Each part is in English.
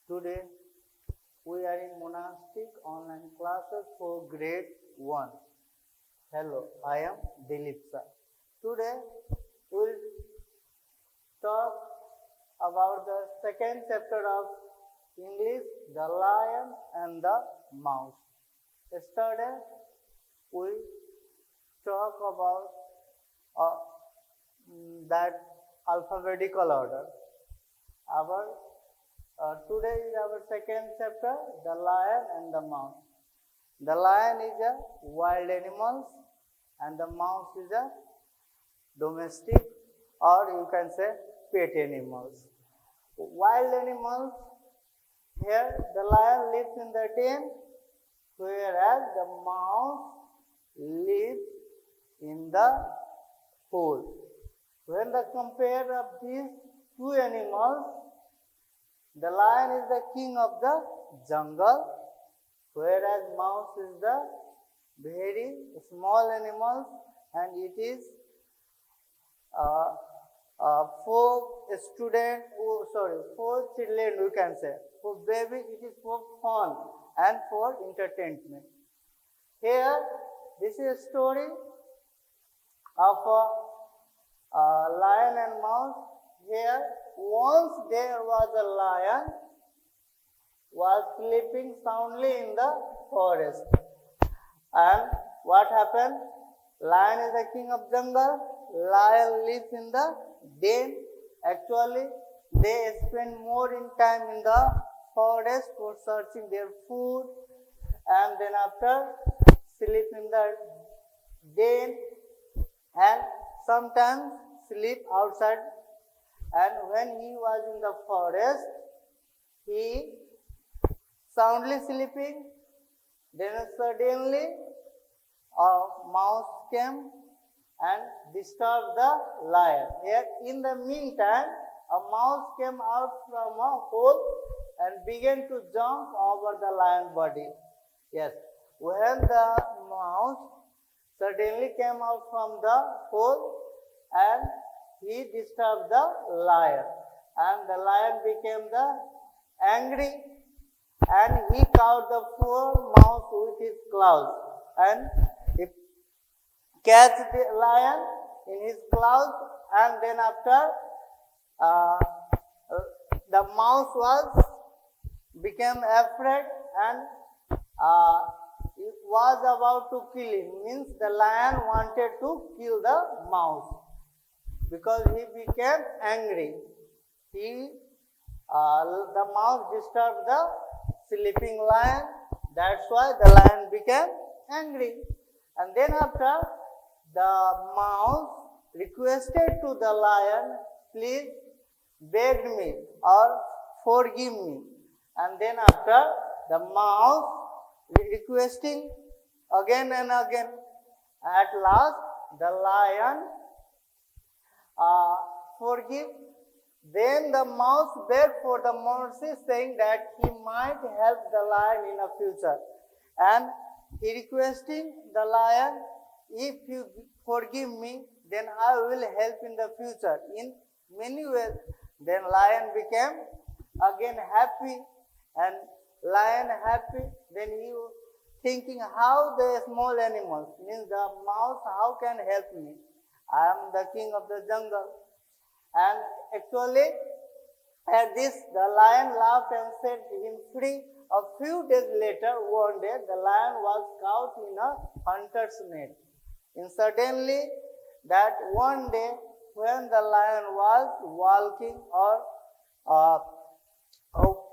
Today we are in monastic online classes for grade 1. Hello, I am Dilip sir. Today we will talk about the second chapter of English, The Lion and the Mouse. Yesterday we talk about that alphabetical order. Today is our second chapter, The Lion and the Mouse. The lion is a wild animal and the mouse is a domestic, or you can say pet animals. Wild animals, here the lion lives in the den, whereas the mouse lives in the hole. When the compare of these two animals, the lion is the king of the jungle, whereas mouse is the very small animal, and it is for children, we can say. For baby, it is for fun and for entertainment. Here, this is a story of a lion and mouse. Here, once there was a lion was sleeping soundly in the forest. And what happened? Lion is the king of jungle. Lion lives in the den. Actually, they spend more in time in the forest for searching their food, and then after sleep in the den, and sometimes sleep outside. And when he was in the forest, he soundly sleeping. Then suddenly a mouse came and disturbed the lion. Here, in the meantime, a mouse came out from a hole and began to jump over the lion's body. Yes, when the mouse suddenly came out from the hole and he disturbed the lion, and the lion became angry, and he caught the poor mouse with his claws, and he catch the lion in his claws, and then after the mouse became afraid, and it was about to kill him. Means the lion wanted to kill the mouse because he became angry. The mouse disturbed the sleeping lion. That's why the lion became angry. And then after, the mouse requested to the lion, please beg me or forgive me. And then after, the mouse requesting again and again. At last, the lion forgive. Then the mouse begged for the mercy, saying that he might help the lion in the future. And he requesting the lion, if you forgive me, then I will help in the future in many ways. Then lion became again happy, and lion happy. Then he was thinking how the small animals, means the mouse, how can help me? I am the king of the jungle. And actually, at this, the lion laughed and set him free. A few days later, one day, the lion was caught in a hunter's net. And suddenly, that one day, when the lion was walking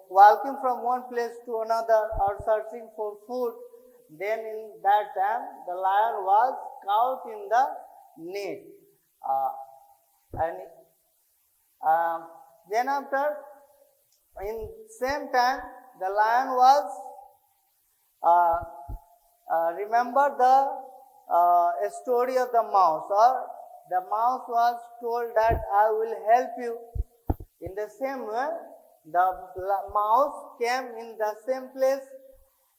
walking from one place to another or searching for food, then in that time, the lion was caught in the net. Then after, in same time, the lion was remember the story of the mouse, or the mouse was told that I will help you. In the same way, the mouse came in the same place,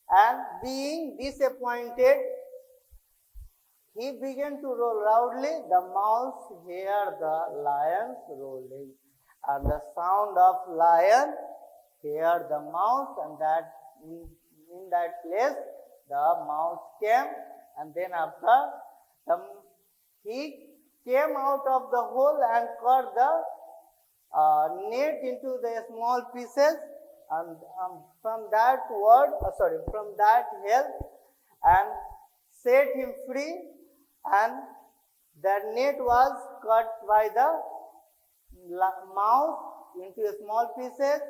and being disappointed, he began to roll loudly. The mouse heard the lion's rolling, and the sound of lion here the mouse, and that in that place the mouse came, and then after the he came out of the hole and cut the net into the small pieces, and from that from that help, and set him free, and the net was cut by the mouse into small pieces,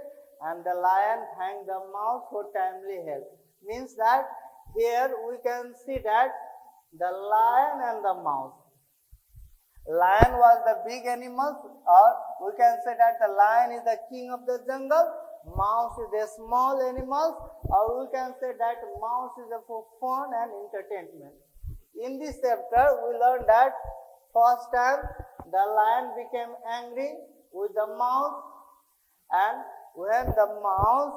and the lion thanked the mouse for timely help. Means that here we can see that the lion and the mouse. Lion was the big animal, or we can say that the lion is the king of the jungle, mouse is the small animals, or we can say that mouse is for fun and entertainment. In this chapter, we learned that first time the lion became angry with the mouse, and when the mouse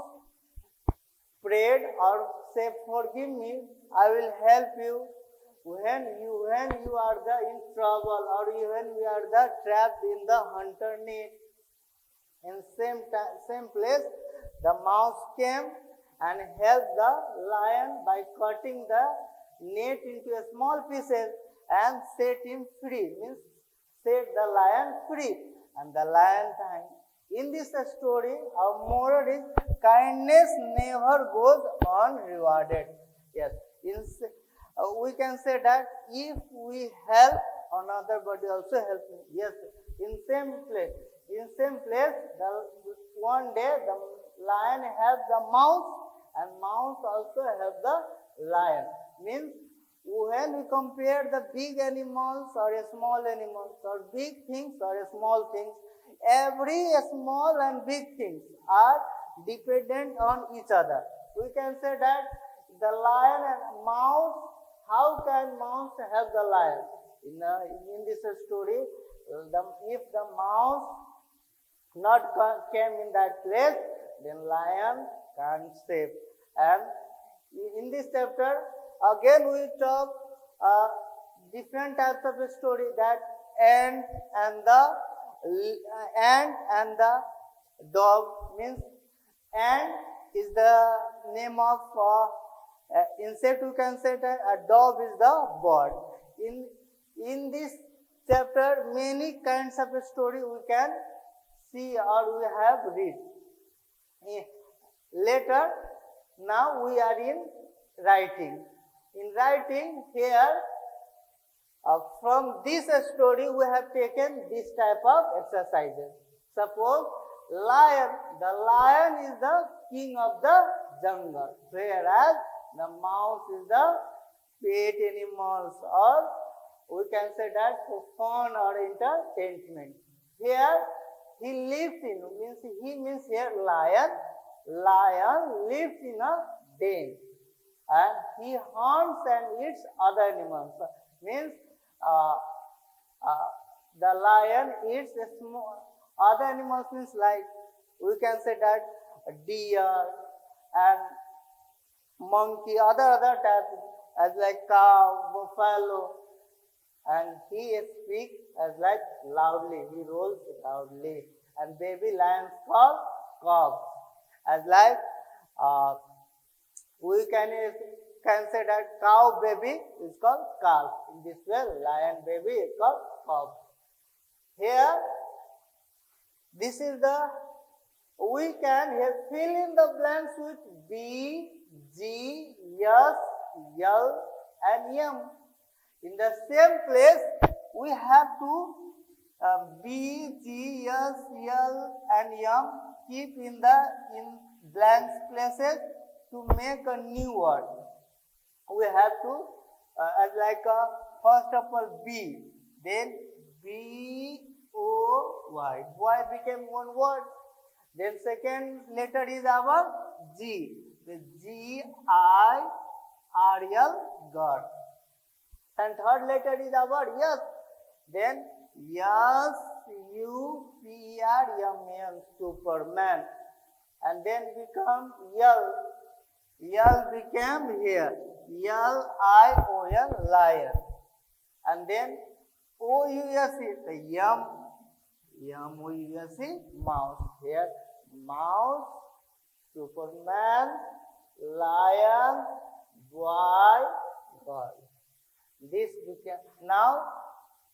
prayed or said, "Forgive me, I will help you." When you are in trouble, or when you are trapped in the hunter net, in same place, the mouse came and helped the lion by cutting the net into small pieces and set him free. Means set the lion free, and the lion thanked. In this story, our moral is kindness never goes unrewarded. Yes, we can say that if we help another, body also help me. Yes, in same place, one day the lion helped the mouse, and mouse also helped the lion. Means when we compare the big animals or small animals, or big things or small things, every small and big things are dependent on each other. We can say that the lion and mouse, how can mouse help the lion? In this story, if the mouse not came in that place, then lion can't save. And in this chapter, again we talk different types of story, that ant and the dog. Means ant is the name of insect, we can say that a dog is the bird. In this chapter, many kinds of story we can see or we have read. Later, now we are in writing. In writing here, from this story we have taken this type of exercises. Suppose the lion is the king of the jungle, whereas the mouse is the pet animals, or we can say that for fun or entertainment. Here he lives in, means here lion lives in a den, and he hunts and eats other animals. Means the lion eats other animals, means like we can say that deer and monkey, other types, as like cow, buffalo, and he speaks as like loudly, he rolls loudly, and baby lions call cubs, as like we can say that cow baby is called calf. In this way, lion baby is called cub. Here, this is we can here fill in the blanks with B, G, S, L, and M. In the same place, we have to B, G, S, L, and M keep in blank places to make a new word. We have to, as like first of all B, then B, O, Y. Y became one word. Then second letter is our G. The G, I, R, L, God. And third letter is our S. Then S, U, P, R, M, N, Superman. And then become L. L became here. L, I, O, N, lion. And then O, U, S, the M, O, U, S, mouse. Here, mouse Superman, lion, boy, girl. This became now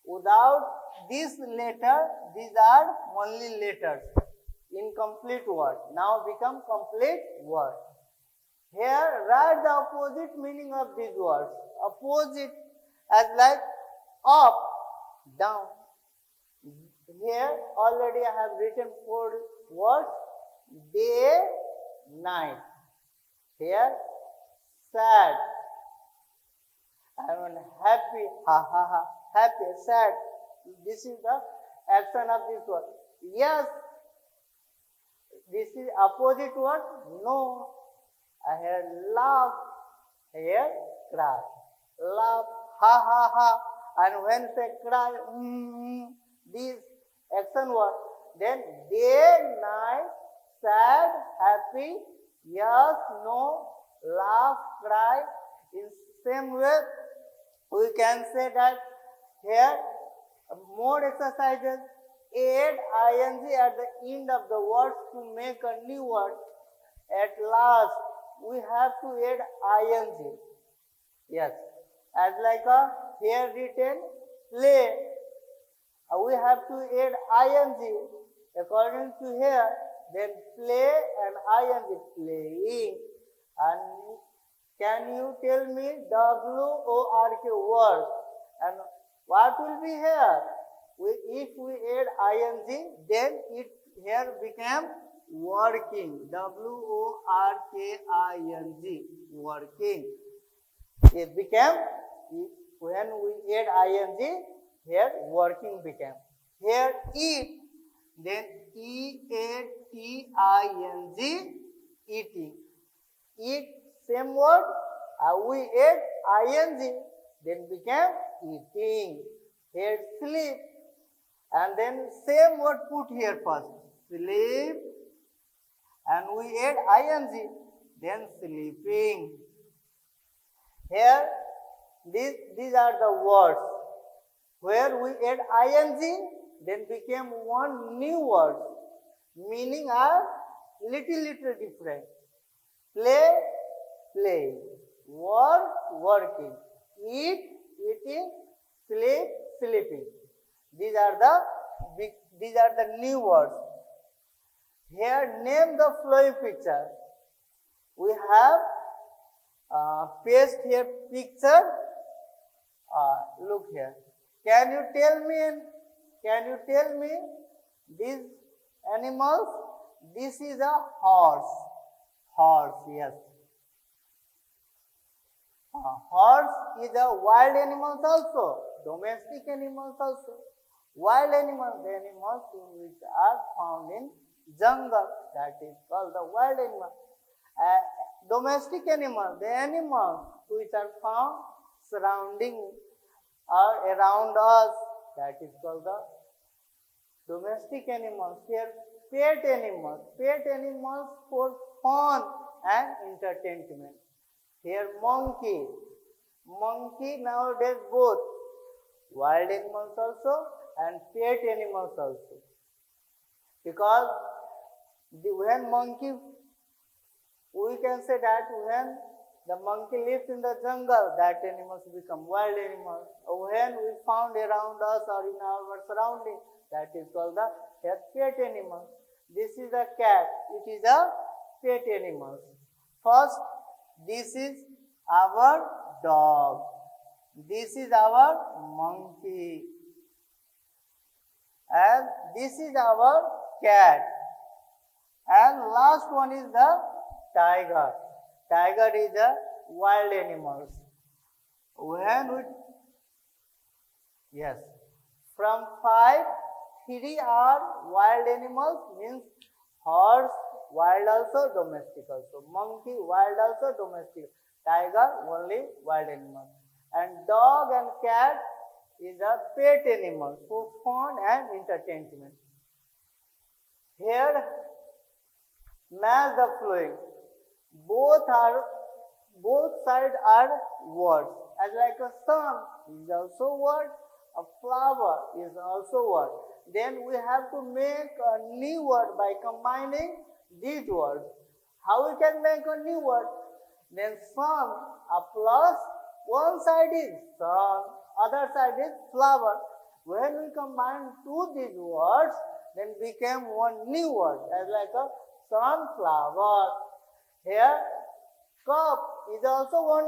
without this letter, these are only letters. Incomplete word. Now become complete word. Here write the opposite meaning of these words. Opposite as like up, down. Here already I have written 4 words. Day, night. Here sad. I mean happy, ha ha ha. Happy, sad. This is the action of this word. Yes. This is opposite word. No. I hear laugh. Here cry. Laugh, ha ha ha. And when say cry, this action word. Then day, night, sad, happy, yes, no, laugh, cry. In same way, we can say that here more exercises. Add ing at the end of the words to make a new word. At last, we have to add ing. Yes, as like a here written play. We have to add ing according to here. Then play and ing, playing. And can you tell me WORK work? And what will be here? If we add ing, then it here became working. WORKING, working. It became, when we add ing, here working became. Here eat, then EATING, eating. Eat, same word, we add ing, then became eating. Here sleep, and then same word put here first, sleep, and we add ing, then sleeping. Here, these are the words. Where we add ing, then became one new word. Meaning are little different. Play, playing. Work, working. Eat, eating. Sleep, sleeping. These are the new words. Here, name the flowing picture. We have paste here picture. Look here. Can you tell me these animals? This is a horse. Horse, yes. Horse is a wild animals also, domestic animals also. Wild animals, the animals which are found in jungle, that is called the wild animal. Domestic animals, the animals which are found surrounding or around us, that is called the domestic animals. Here pet animals for fun and entertainment. Here monkey nowadays both wild animals also and pet animals also. Because when monkey, we can say that when the monkey lives in the jungle, that animals become wild animals. When we found around us or in our surrounding, that is called the pet animal. This is a cat. It is a pet animal. First, this is our dog. This is our monkey. And this is our cat. And last one is the tiger. Tiger is a wild animal. From 5, 3 are wild animals, means horse, wild also, domestic also. Monkey, wild also, domestic. Tiger, only wild animal. And dog and cat is a pet animal for fun and entertainment. Here, match the flowing. Both sides are words. As like a sun is also word, a flower is also word. Then we have to make a new word by combining these words. How we can make a new word? Then sun, a plus, one side is sun, other side is flower. When we combine two these words, then became one new word as like a sunflower. Here, cup is also one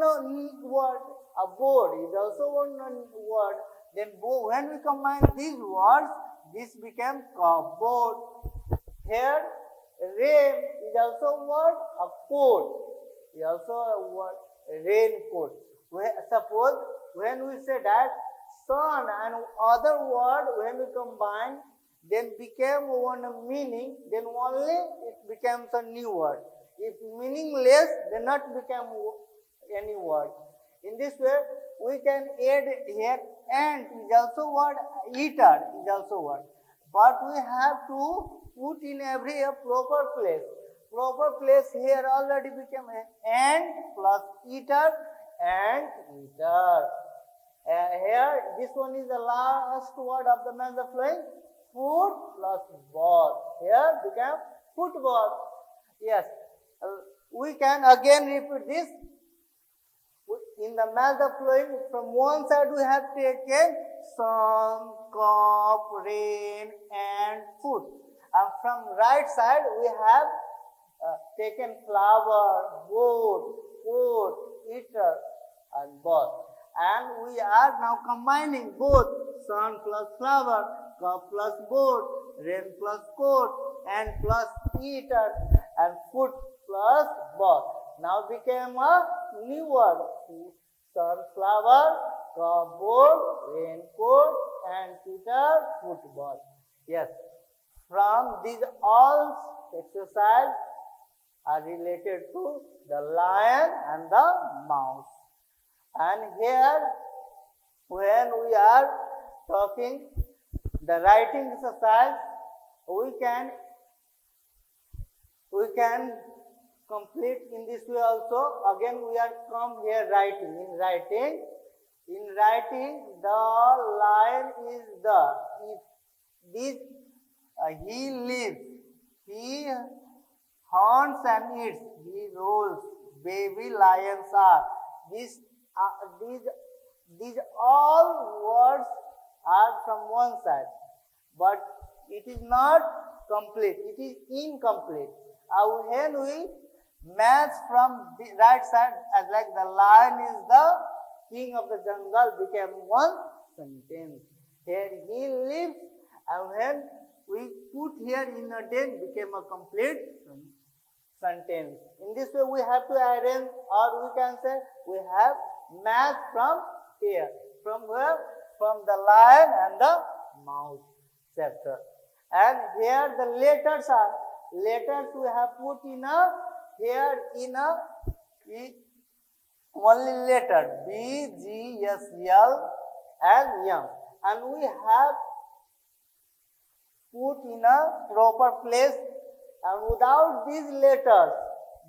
word. A board is also one word. Then when we combine these words, this became cupboard. Here, rain is also a word. A coat is also a word. Raincoat. Suppose when we say that sun and other word when we combine, then became one meaning, then only it becomes a new word. If meaningless, then not become any word. In this way, we can add here ant is also word, eater is also word. But we have to put in every proper place. Proper place here already became ant plus eater and eater. Here, this one is the last word of the man's flowing. Foot plus ball. Here became football. Yes. We can again repeat this. In the man's flowing, from one side we have taken sun, cup, rain, and food. And from right side we have taken flower, boat, coat, eater, and ball. And we are now combining both sun plus flower, cup plus boat, rain plus coat, and plus eater, and food plus ball. Now became a new word. Sunflower, cupboard, raincoat, and eater, football. Yes. From these all exercise are related to the lion and the mouse. And here, when we are talking the writing exercise, we can complete in this way also. Again, we are come here writing. In writing, the lion is the. If this he lives, he hunts and eats, he rolls. Baby lions are. These all words are from one side, but it is not complete. It is incomplete. When we match from the right side, as like the lion is the king of the jungle, became one sentence. Here he lives, and when we put here in a den, became a complete sentence. In this way, we have to arrange, or we can say we have match from here. From where? From the lion and the mouse chapter. And here the letters are. Letters we have put in a here in a only letter B, G, S, L, and M. And we have put in a proper place. And without these letters,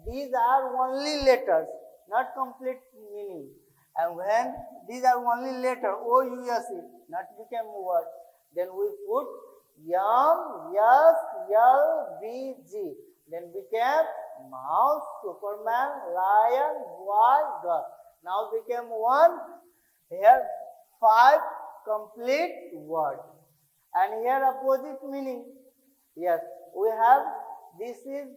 these are only letters, not complete meaning. And when these are only letter O, U, S, E, not became word, then we put M, S, L, B, G. Then became mouse, Superman, lion, boy, girl. Now became one. Here 5 complete words. And here opposite meaning. Yes, we have this is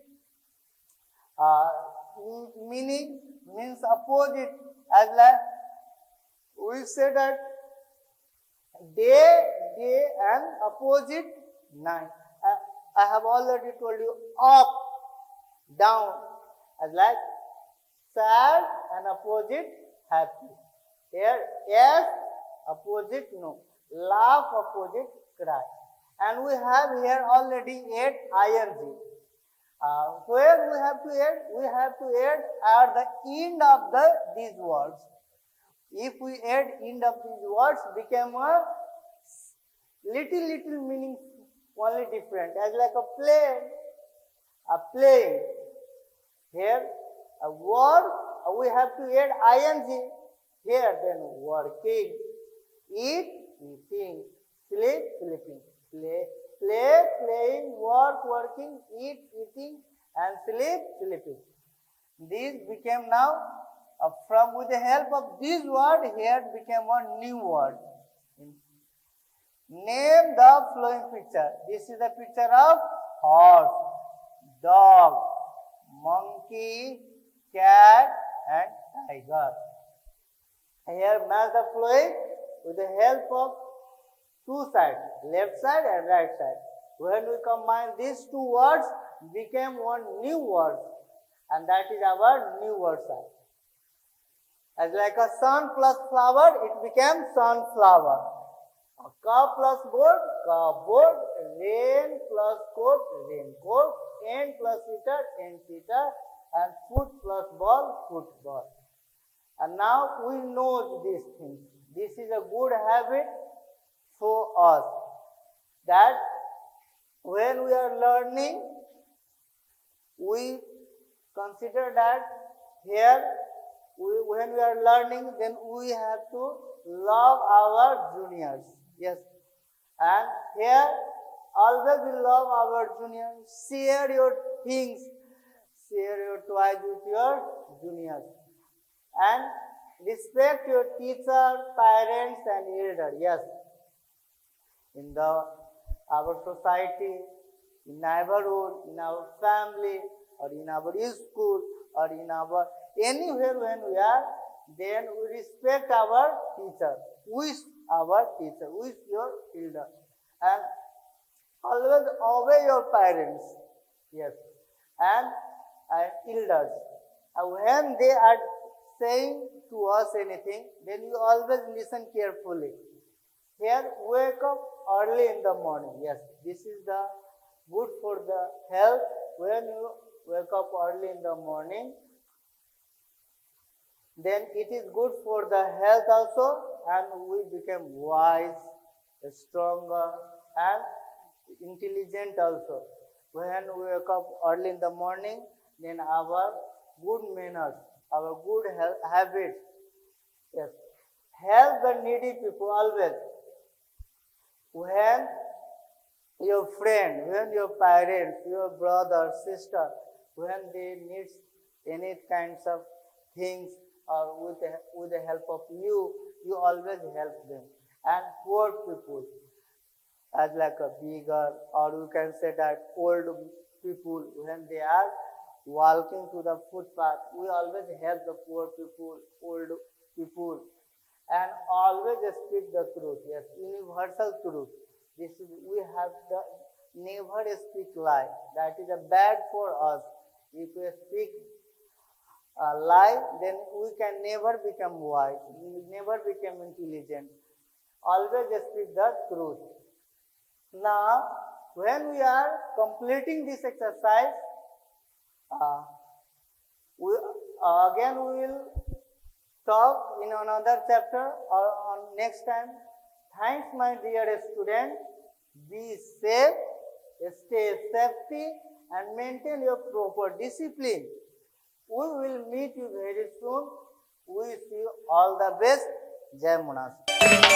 meaning means opposite, as like we say that day and opposite night. I have already told you up, down, as like sad and opposite happy. Here yes, opposite no, laugh opposite cry. And we have here already 8 ing. Where we have to add? We have to add at the end of these words. If we add end of these words, become a little meaning only different. As like a plane. Here a word we have to add ing. Here then working, eat, eating, sleep, sleeping, play, playing, work, working, eat, eating, and sleep, sleeping. These became now, from with the help of this word, here became one new word. Name the flowing picture. This is the picture of horse, dog, monkey, cat, and tiger. Here match the flowing with the help of two sides, left side and right side. When we combine these two words, became one new word, and that is our new word side. As like a sun plus flower, it became sunflower. A cup plus board, cupboard. Rain plus coat, raincoat. Ant plus eater, ant eater. And foot plus ball, football. And now we know these things. This is a good habit for us, that when we are learning, we consider that here, when we are learning, then we have to love our juniors. Yes. And here, always we love our juniors. Share your things, share your toys with your juniors. And respect your teacher, parents, and elder. Yes. In our society, in neighborhood, in our family, or in our school, or in our anywhere when we are, then we respect our teacher. With our teacher, with your elder. And always obey your parents. Yes. And elders. When they are saying to us anything, then you always listen carefully. Here, wake up early in the morning. Yes, this is the good for the health. When you wake up early in the morning, then it is good for the health also, and we become wise, stronger, and intelligent also. When we wake up early in the morning, then our good manners, our good habits, yes, help the needy people always. When your friend, when your parents, your brother, sister, when they need any kinds of things, or with the help of you, you always help them. And poor people, as like a beggar, or you can say that old people, when they are walking to the footpath, we always help the poor people, old people, and always speak the truth. Yes, universal truth. This is, we have to never speak lie. That is a bad for us. If we speak lie, then we can never become wise, we never become intelligent. Always speak the truth. Now, when we are completing this exercise, again we will talk in another chapter or on next time. Thanks, my dear student. Be safe, stay safety, and maintain your proper discipline. We will meet you very soon. We wish you all the best. Jai Monas.